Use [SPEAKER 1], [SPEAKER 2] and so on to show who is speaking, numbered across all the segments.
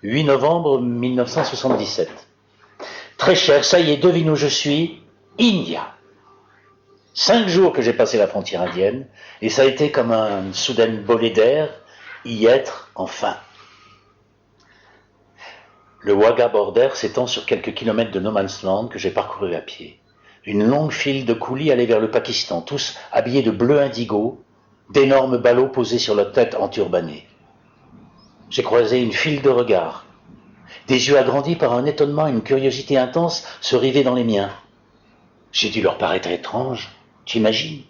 [SPEAKER 1] 8 novembre 1977. Très cher, ça y est, devine où je suis, India. 5 jours que j'ai passé la frontière indienne, et ça a été comme une soudaine bolée d'air, y être enfin. Le Wagah Border s'étend sur quelques kilomètres de No Man's Land que j'ai parcouru à pied. Une longue file de coulis allait vers le Pakistan, tous habillés de bleu indigo, d'énormes ballots posés sur leur tête enturbanée. J'ai croisé une file de regards. Des yeux agrandis par un étonnement et une curiosité intense se rivaient dans les miens. J'ai dû leur paraître étrange, t'imagines ?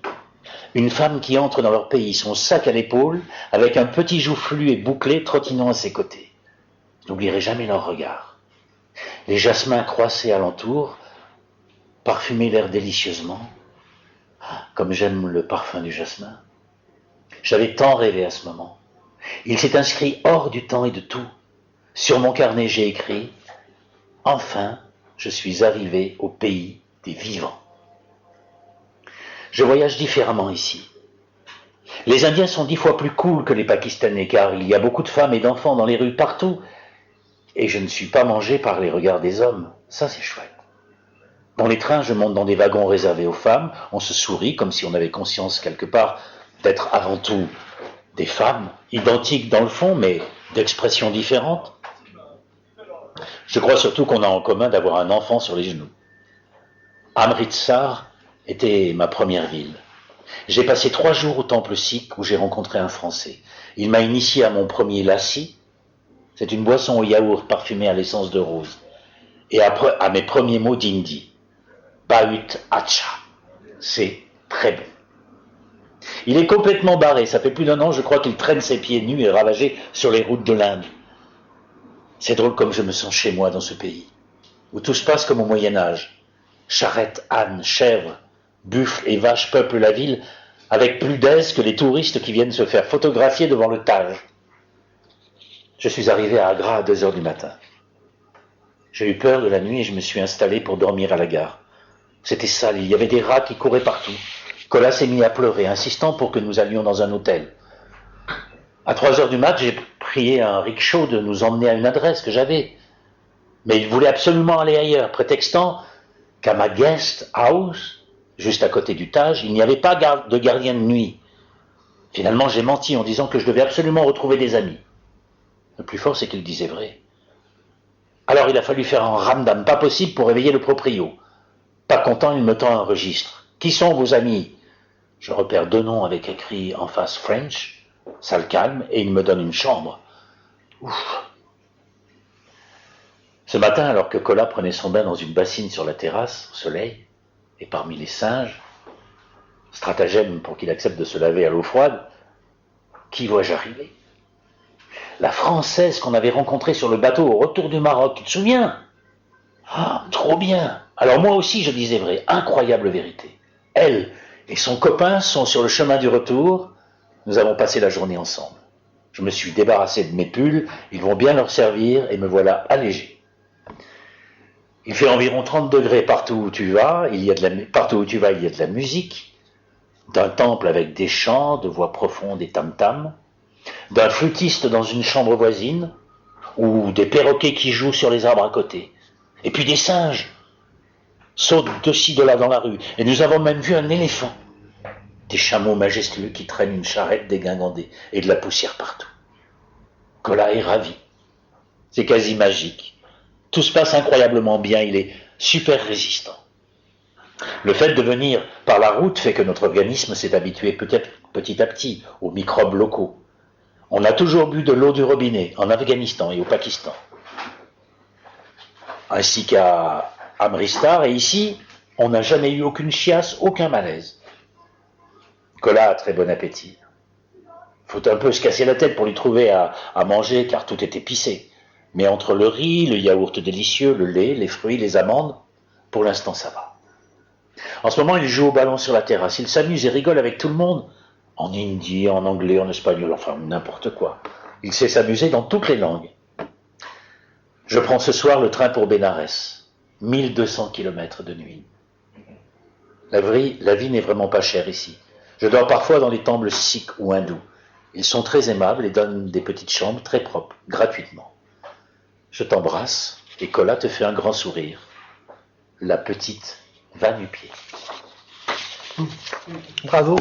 [SPEAKER 1] Une femme qui entre dans leur pays, son sac à l'épaule, avec un petit joufflu et bouclé trottinant à ses côtés. Je n'oublierai jamais leur regard. Les jasmins croissaient alentour, parfumaient l'air délicieusement, comme j'aime le parfum du jasmin. J'avais tant rêvé à ce moment. Il s'est inscrit hors du temps et de tout. Sur mon carnet, j'ai écrit « Enfin, je suis arrivé au pays des vivants ». Je voyage différemment ici. Les Indiens sont 10 fois plus cool que les Pakistanais, car il y a beaucoup de femmes et d'enfants dans les rues partout, et je ne suis pas mangé par les regards des hommes. Ça, c'est chouette. Dans les trains, je monte dans des wagons réservés aux femmes, on se sourit comme si on avait conscience quelque part d'être avant tout des femmes, identiques dans le fond, mais d'expressions différentes. Je crois surtout qu'on a en commun d'avoir un enfant sur les genoux. Amritsar était ma première ville. J'ai passé 3 jours au temple sikh où j'ai rencontré un Français. Il m'a initié à mon premier lassi. C'est une boisson au yaourt parfumée à l'essence de rose. Et après, à mes premiers mots d'hindi. Bahut Acha. C'est très bon. Il est complètement barré. Ça fait plus d'1 an, je crois, qu'il traîne ses pieds nus et ravagés sur les routes de l'Inde. C'est drôle comme je me sens chez moi dans ce pays, où tout se passe comme au Moyen-Âge. Charrettes, ânes, chèvres, buffles et vaches peuplent la ville avec plus d'aise que les touristes qui viennent se faire photographier devant le Taj. Je suis arrivé à Agra à 2 heures du matin. J'ai eu peur de la nuit et je me suis installé pour dormir à la gare. C'était sale, il y avait des rats qui couraient partout. Colas s'est mis à pleurer, insistant pour que nous allions dans un hôtel. À 3 heures du mat', j'ai prié un rickshaw de nous emmener à une adresse que j'avais. Mais il voulait absolument aller ailleurs, prétextant qu'à ma guest house, juste à côté du Taj, il n'y avait pas de gardien de nuit. Finalement, j'ai menti en disant que je devais absolument retrouver des amis. Le plus fort, c'est qu'il disait vrai. Alors il a fallu faire un ramdam pas possible pour réveiller le proprio. Pas content, il me tend un registre. Qui sont vos amis ? Je repère 2 noms avec écrit en face French. Ça le calme et il me donne une chambre. Ouf. Ce matin, alors que Colas prenait son bain dans une bassine sur la terrasse, au soleil, et parmi les singes, stratagème pour qu'il accepte de se laver à l'eau froide, qui vois-je arriver ? La Française qu'on avait rencontrée sur le bateau au retour du Maroc, tu te souviens ? Ah, trop bien. Alors moi aussi je disais vrai, incroyable vérité. Elle et son copain sont sur le chemin du retour, nous avons passé la journée ensemble. Je me suis débarrassé de mes pulls, ils vont bien leur servir et me voilà allégé. Il fait environ 30 degrés partout où tu vas, partout où tu vas il y a de la musique, d'un temple avec des chants, de voix profondes et tam-tam, d'un flûtiste dans une chambre voisine, ou des perroquets qui jouent sur les arbres à côté. Et puis des singes sautent de ci, de là dans la rue. Et nous avons même vu un éléphant. Des chameaux majestueux qui traînent une charrette dégingandée et de la poussière partout. Colas est ravi. C'est quasi magique. Tout se passe incroyablement bien, il est super résistant. Le fait de venir par la route fait que notre organisme s'est habitué petit à petit aux microbes locaux. On a toujours bu de l'eau du robinet en Afghanistan et au Pakistan, ainsi qu'à Amritsar, et ici, on n'a jamais eu aucune chiasse, aucun malaise. Colas a très bon appétit. Faut un peu se casser la tête pour lui trouver à manger, car tout est épicé. Mais entre le riz, le yaourt délicieux, le lait, les fruits, les amandes, pour l'instant ça va. En ce moment, il joue au ballon sur la terrasse. Il s'amuse et rigole avec tout le monde, en hindi, en anglais, en espagnol, enfin n'importe quoi. Il sait s'amuser dans toutes les langues. Je prends ce soir le train pour Bénarès. 1200 km de nuit. La vie n'est vraiment pas chère ici. Je dors parfois dans les temples sikhs ou hindous. Ils sont très aimables et donnent des petites chambres très propres, gratuitement. Je t'embrasse et Cola te fait un grand sourire. La petite va nu-pied.
[SPEAKER 2] Bravo.